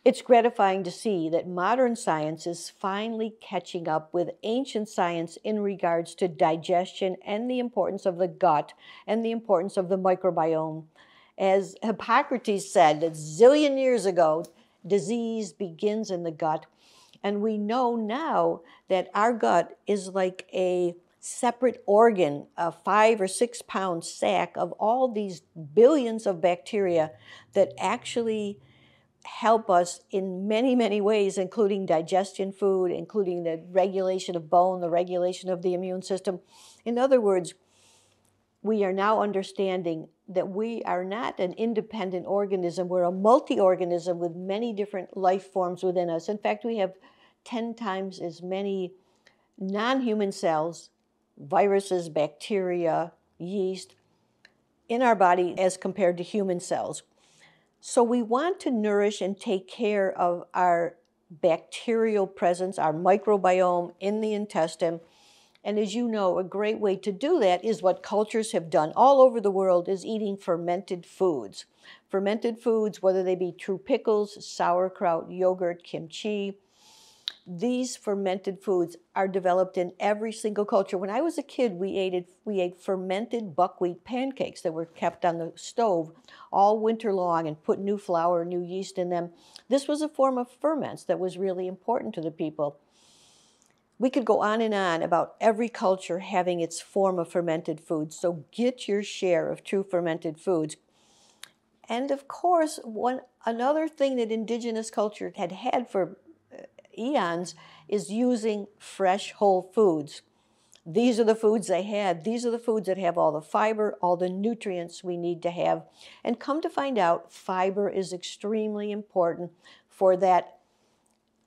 It's gratifying to see that modern science is finally catching up with ancient science in regards to digestion and the importance of the gut and the importance of the microbiome. As Hippocrates said a zillion years ago, disease begins in the gut. And we know now that our gut is like a separate organ, a 5 or 6 pound sack of all these billions of bacteria that actually help us in many, many ways, including digestion food, including the regulation of bone, the regulation of the immune system. In other words, we are now understanding that we are not an independent organism. We're a multi-organism with many different life forms within us. In fact, we have 10 times as many non-human cells, viruses, bacteria, yeast, in our body as compared to human cells. So we want to nourish and take care of our bacterial presence, our microbiome in the intestine. And as you know, a great way to do that is what cultures have done all over the world, is eating fermented foods. Fermented foods, whether they be true pickles, sauerkraut, yogurt, kimchi, these fermented foods are developed in every single culture. When I was a kid, we ate fermented buckwheat pancakes that were kept on the stove all winter long and put new flour, new yeast in them. This was a form of ferments that was really important to the people. We could go on and on about every culture having its form of fermented foods. So get your share of true fermented foods. And of course, another thing that indigenous culture had for eons is using fresh whole foods. These are the foods they had. These are the foods that have all the fiber, all the nutrients we need to have. And come to find out, fiber is extremely important for that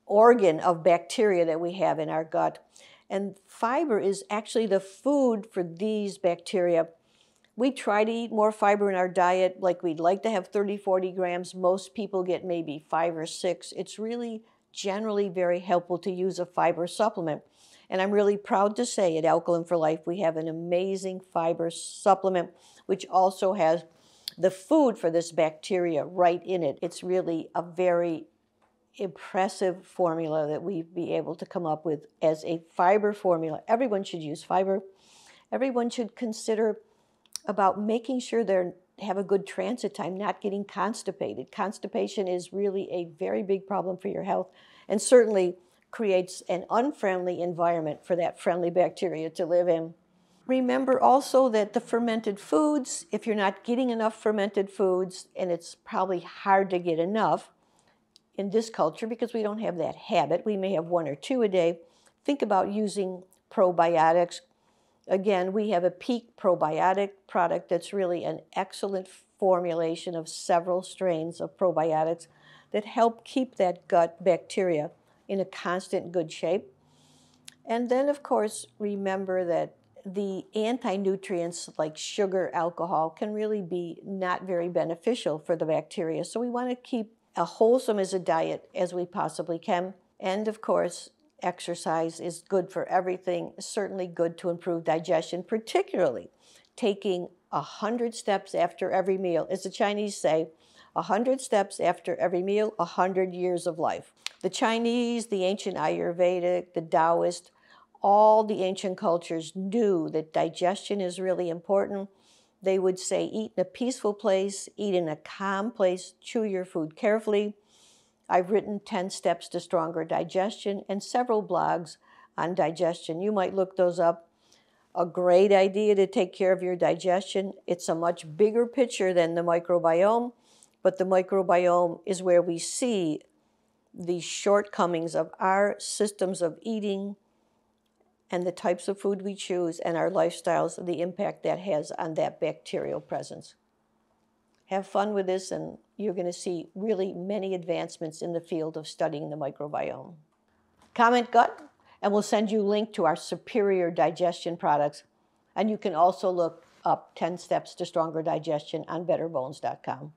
organ of bacteria that we have in our gut. And fiber is actually the food for these bacteria. We try to eat more fiber in our diet, like we'd like to have 30, 40 grams. Most people get maybe 5 or 6. It's really generally very helpful to use a fiber supplement. And I'm really proud to say at Alkaline for Life, we have an amazing fiber supplement, which also has the food for this bacteria right in it. It's really a very impressive formula that we'd be able to come up with as a fiber formula. Everyone should use fiber. Everyone should consider about making sure they have a good transit time, not getting constipated. Constipation is really a very big problem for your health and certainly creates an unfriendly environment for that friendly bacteria to live in. Remember also that the fermented foods, if you're not getting enough fermented foods, and it's probably hard to get enough in this culture because we don't have that habit, we may have 1 or 2 a day, think about using probiotics. Again, we have a Peak probiotic product that's really an excellent formulation of several strains of probiotics that help keep that gut bacteria in a constant good shape. And then, of course, remember that the anti-nutrients like sugar, alcohol can really be not very beneficial for the bacteria. So we want to keep as wholesome as a diet as we possibly can. And of course, exercise is good for everything, certainly good to improve digestion, particularly taking 100 steps after every meal. As the Chinese say, 100 steps after every meal, 100 years of life. The Chinese, the ancient Ayurvedic, the Taoist, all the ancient cultures knew that digestion is really important. They would say, eat in a peaceful place, eat in a calm place, chew your food carefully. I've written 10 Steps to Stronger Digestion and several blogs on digestion. You might look those up. A great idea to take care of your digestion. It's a much bigger picture than the microbiome, but the microbiome is where we see the shortcomings of our systems of eating and the types of food we choose and our lifestyles, the impact that has on that bacterial presence. Have fun with this, and you're going to see really many advancements in the field of studying the microbiome. Comment gut, and we'll send you a link to our superior digestion products. And you can also look up 10 Steps to Stronger Digestion on betterbones.com.